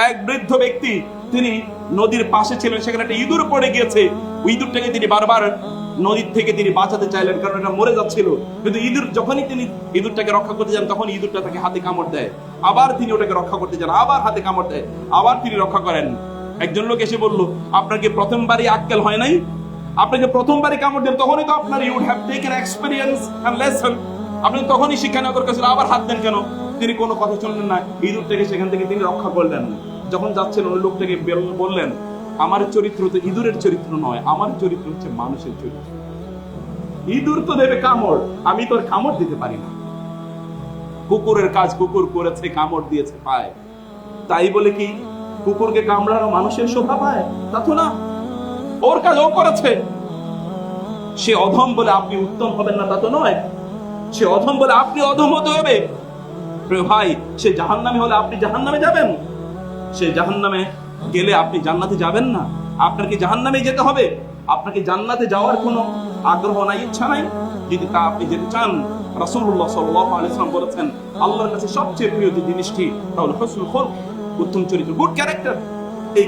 এক বৃদ্ধ ব্যক্তি, তিনি নদীর পাশে ছিলেন, সেখানে একটা ইঁদুর পড়ে গিয়েছে। ইঁদুরটাকে তিনি বারবার নদীর থেকে তিনি বাঁচাতে চাইলেন, কারণ এটা মরে যাচ্ছিল। কিন্তু ইঁদুর যখনই তিনি ইঁদুরটাকে রক্ষা করতে যান, তখন ইঁদুরটা তাকে হাতে কামড় দেয়। আবার তিনি ওটাকে রক্ষা করতে যান, আবার হাতে কামড় দেয়, আবার তিনি রক্ষা করেন। একজন লোক এসে বলল, আপনার কি প্রথমবারই আক্কেল হয় নাই? আপনাকে প্রথমবারই কামড় দেন, তখনই তো আপনার you have taken experience and lesson, আপনি তখনই শিক্ষা নেওয়া দরকার ছিল, আবার হাত দেন কেন? তিনি কোনো কথা শুনলেন না, ইঁদুরটাকে সেখান থেকে তিনি রক্ষা করলেন। যখন যাচ্ছেন, ওই লোকটাকে বললেন, আমার চরিত্র তো ইঁদুরের চরিত্র নয়, আমার চরিত্র হচ্ছে মানুষের চরিত্র। ইঁদুর তো দেবে কামড়, আমি তোর কামড় দিতে পারি না। কুকুরের কাজ কুকুর করেছে, কামড় দিয়েছে পায়, তাই বলে কি কুকুরকে কামড়ানো মানুষের শোভা পায়? তা তো না। ওর কাজ ও করেছে। সে অধম বলে আপনি উত্তম হবেন না, তা তো নয়। সে অধম বলে আপনি অধম হতে হবে। প্রিয় ভাই, সে জাহান্নামী হলে আপনি জাহান্নামে যাবেন। সে জাহান্নামে গেলে আপনি জান্নাতে যাবেন না। আপনার কি জাহান্নামে যেতে হবে? আপনাকে জান্নাতে যাওয়ার কোনো আগ্রহ নাই, ইচ্ছা নাই? যদি তা আপনি যেতে চান, রাসূলুল্লাহ সাল্লাল্লাহু আলাইহি ওয়াসাল্লাম বলেছেন, আল্লাহর কাছে সবচেয়ে প্রিয় যে জিনিসটি তা হলো হুসনুল খুলক, উত্তম চরিত্র, গুড ক্যারেক্টার। এই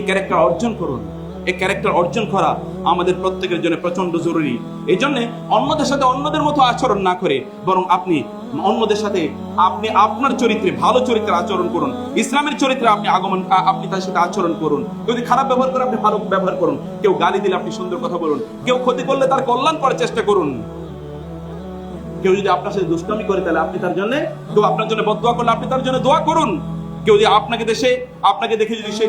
ক্যারেক্টার অর্জন করুন। এই ক্যারেক্টার অর্জন করা আমাদের প্রত্যেকের জন্য প্রচন্ড জরুরি। এই জন্য অন্যদের সাথে অন্যদের মতো আচরণ না করে, বরং আপনি অন্যদের সাথে আপনি আপনার চরিত্রে, ভালো চরিত্রে আচরণ করুন। ইসলামের চরিত্রে আপনি তার সাথে আচরণ করুন। যদি খারাপ ব্যবহার করে, আপনি ভালো ব্যবহার করুন। কেউ গালি দিলে আপনি সুন্দর কথা বলুন। কেউ ক্ষতি করলে তার কল্যাণ করার চেষ্টা করুন। কেউ যদি আপনার সাথে দুষ্টামি করে, তাহলে আপনি তার জন্য, কেউ আপনার জন্য বদদোয়া করলে আপনি তার জন্য দোয়া করুন। কেউ যদি আপনাকে দেখে যদি সে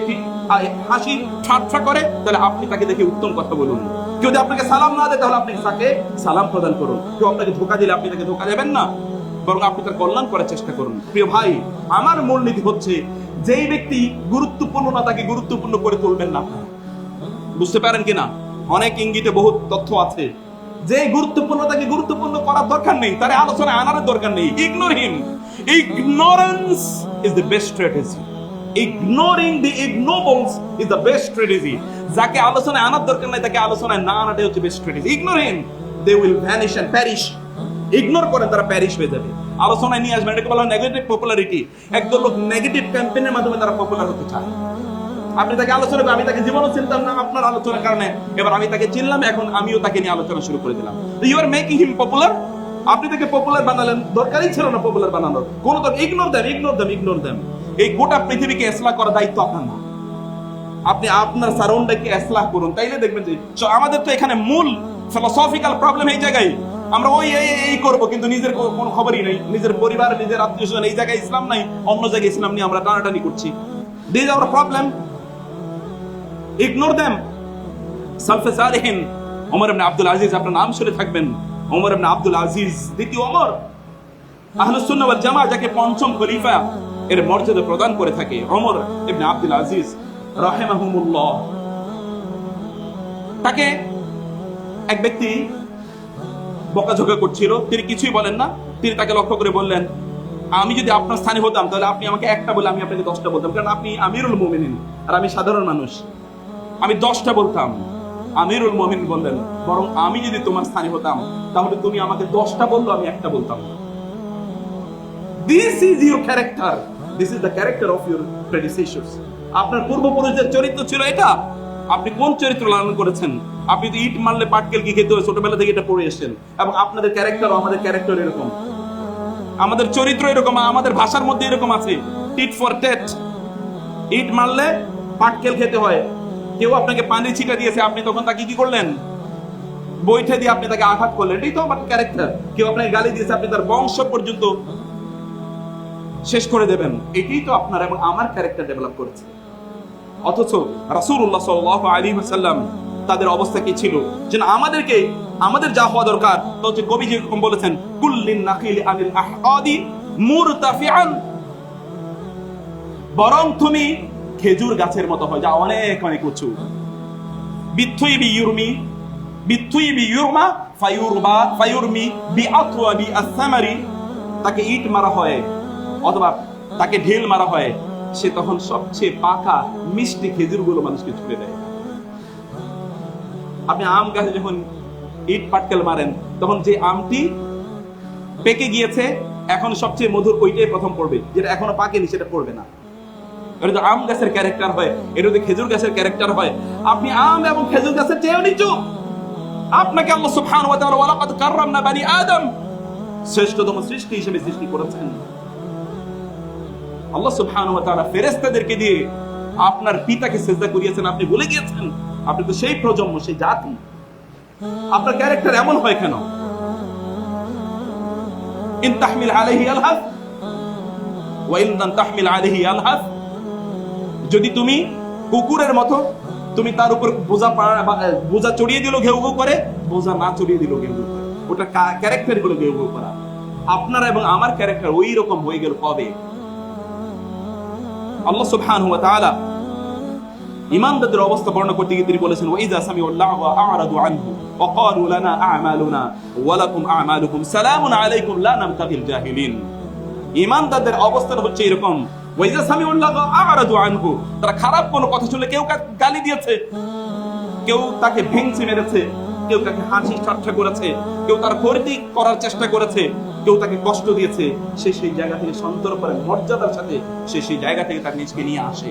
হাসি ঠাট্টা করে, তাহলে আপনি তাকে দেখে উত্তম কথা বলুন। কেউ যদি আপনাকে সালাম না দেয়, তাহলে আপনি তাকে সালাম প্রদান করুন। কেউ আপনাকে ধোঁকা দিলে আপনি তাকে ধোঁকা দেবেন না, বরং আপনি তার কল্যাণ করার চেষ্টা করুন। প্রিয় ভাই, আমার মূলনীতি হচ্ছে, যেই ব্যক্তি গুরুত্বপূর্ণ না, তাকে গুরুত্বপূর্ণ করে তুলবেন না। বুঝতে পারেন কিনা? অনেক ইঙ্গিতে বহুত তথ্য আছে। যে গুরুত্বপূর্ণ, তাকে গুরুত্বপূর্ণ করার দরকার নেই, তার আলোচনায় আনার দরকার নেই। Ignore him. Ignorance is the best strategy. Ignoring the ignobles is the best strategy. যাকে আলোচনায় আনার দরকার নাই, তাকে আলোচনায় না আনাটাই হচ্ছে best strategy. Ignore him, they will vanish and perish. Ignore করেন, তারা প্যারিশ হয়ে যাবে। আলোচনায় নিয়ে আসবেন, এটাকে বলা হয় নেগেটিভ পপুলারিটি। একদল লোক নেগেটিভ ক্যাম্পেইনের মাধ্যমে তারা পপুলার হতে চায়। আপনি তাকে আলোচনা করেন, আমি তাকে জীবনও চিনতাম না, আপনার আলোচনার কারণে এবার আমি তাকে চিনলাম, এখন আমিও তাকে নিয়ে আলোচনা শুরু করে দিলাম। You are making him popular. আপনি তাকে পপুলার বানালেন, দরকারই ছিল না পপুলার বানানোর। কোন দরকার? Ignore them. এই গোটা পৃথিবীকে ইসলাহ করার দায়িত্ব আপনার না। আপনি আপনার সারাউন্ডিংকে ইসলাহ করুন, তাইলে দেখবেন যে আমাদের তো এখানে মূল ফিলোসফিক্যাল প্রবলেম এই জায়গায়। আমরা এই করব, কিন্তু নিজের কোনো খবরই নেই। নিজের পরিবার, নিজের আত্মীয়স্বজন, এই জায়গায় ইসলাম নাই, অন্য জায়গায় ইসলাম নিয়ে আমরা টানাটানি করছি। This is our problem. Ignore them. সালফে সালেহিন, ওমর ইবনে আব্দুল আজিজ, আপনার নাম শুনে থাকবেন, ওমর ইবনে আব্দুল আজিজ, দ্বিতীয় ওমর। আহলুস সুন্নাহ ওয়াল জামাআহ যাকে পঞ্চম খলিফা এর মর্যাদা প্রদান করে থাকে, ওমর ইবনে আব্দুল আজিজ রাহিমাহুমুল্লাহ। তাকে এক ব্যক্তি বকাঝকা করছিল, তিনি কিছুই বলেন না। তিনি তাকে লক্ষ্য করে বললেন, আমি যদি আপনার স্থানে হতাম, তাহলে আপনি আমাকে একটা বলে আমি আপনাকে 10টা বলতাম, কারণ আপনি আমিরুল মুমিনিন আর আমি সাধারণ মানুষ, আমি 10টা বলতাম। আমিরুল মুমিনিন বললেন, বরং আমি যদি তোমার স্থানে হতাম, তাহলে তুমি আমাকে 10টা বললো, আমি একটা বলতাম। This is your character. This is the character of your predecessors. আপনার পূর্বপুরুষদের চরিত্র ছিল এটা। আপনি কোন চরিত্র লালন করেছেন? আপনি তো ইট মারলে পাটকেল কি খেতে হয়, ছোটবেলা থেকে এটা পড়ে এসেছেন। এবং আপনাদের ক্যারেক্টার, আমাদের ক্যারেক্টার এরকম, আমাদের চরিত্র এরকম, আমাদের ভাষার মধ্যে এরকম আছে, টিট ফর টেট। ইট মারলে পাটকেল খেতে হয়। কেউ আপনাকে পানি ছিটা দিয়েছে, আপনি তখন তাকে কি করলেন? বৈঠে দিয়ে আপনি তাকে আঘাত করলেন। এটাই তো আমার ক্যারেক্টার। কেউ আপনাকে গালি দিয়েছে, আপনি তার বংশ পর্যন্ত শেষ করে দেবেন। এটাই তো আপনার এবং আমার ক্যারেক্টার ডেভেলপ করেছে। অথচ রাসূলুল্লাহ সাল্লাল্লাহু আলাইহি ওয়াসাল্লাম, তাদের অবস্থা কি ছিল? যে আমাদের যা হওয়া দরকার, তো হচ্ছে কবি যেরকম বলেছেন, কুল্লিন নাখিলি আনিল আহআদি মুরতাফিআন, বরং তুমি খেজুর গাছের মতো হয়, যা অনেক অনেক উঁচু। বিথুইবি ইউরমা ফায়ুরমি বিআতওয়াবি আস-সামারি, তাকে ইট মারা হয় অথবা তাকে ঢিল মারা হয়, সে তখন সবচেয়ে পাকা মিষ্টি খেজুরগুলো মানুষকে ছুড়ে দেয়। আপনি আম গাছে যখন ইট পাটকেল মারেন, তখন যে আমটি পেকে গিয়েছে এখন সবচেয়ে মধুর ওইটাই প্রথম পড়বে, যেটা এখনো পাকেনি সেটা পড়বে না। এটা তো আম গাছের ক্যারেক্টার হয়, এটা তো খেজুর গাছের ক্যারেক্টার হয়। আপনি আম এবং খেজুর গাছের চেয়েও নিচু। আপনাকে আল্লাহ সুবহানাহু ওয়া তাআলা ওয়ালাকাদ কাররামনা বানি আদম শ্রেষ্ঠতম সৃষ্টি হিসেবে সৃষ্টি করেছেন। আল্লাহ সুবহানাহু ওয়া তাআলা ফেরেশতাদেরকে দিয়ে আপনার পিতাকে সিজদা করিয়েছেন, আপনি ভুলে গিয়েছেন? আপনি তো সেই প্রজন্ম, সেই জাতি। আপনার ক্যারেক্টার এমন হয় কেন? ইন তাহমিল আলাইহি আলহাস ওয়া ইন লাম তাহমিল আলাইহি আলহাস, যদি তুমি কুকুরের মতো তুমি তার উপর বোঝা চড়িয়ে দিল ঘেউ ঘেউ করে, বোঝা না চড়িয়ে দিল ঘেউ ঘেউ করে, ওটা ক্যারেক্টার গুলো ঘেউ ঘেউ করা। আপনার এবং আমার ক্যারেক্টার ওই রকম হয়ে গেল কবে? আল্লাহ সুবহানাহু ওয়া তাআলা ঈমানদারদের অবস্থা বর্ণনা করতে গিয়ে তিনি বলেছেন, ওয়া ইযা সামিউল লাগওয়া আ'রাদু আনহু ওয়া ক্বালু লানা আ'মালুনা ওয়া লাকুম আ'মালুকুম সালামুন আলাইকুম লা নাবতাগিল জাহিলিন। ঈমানদারদের অবস্থান হচ্ছে এরকম, ওয়া ইযা সামিউল লাগওয়া আ'রাদু আনহু, তারা খারাপ কোনো কথা শুনলে, কেউ গালি দিয়েছে, কেউ তাকে ভেঙচি মেরেছে, কেউ তাকে হাসি ঠাট্টা করেছে, কেউ তার ক্ষতি করার চেষ্টা করেছে, কেউ তাকে কষ্ট দিয়েছে, সে সেই জায়গা থেকে সন্তর্পণে মর্যাদার সাথে সে সেই জায়গা থেকে তার নিজকে নিয়ে আসে।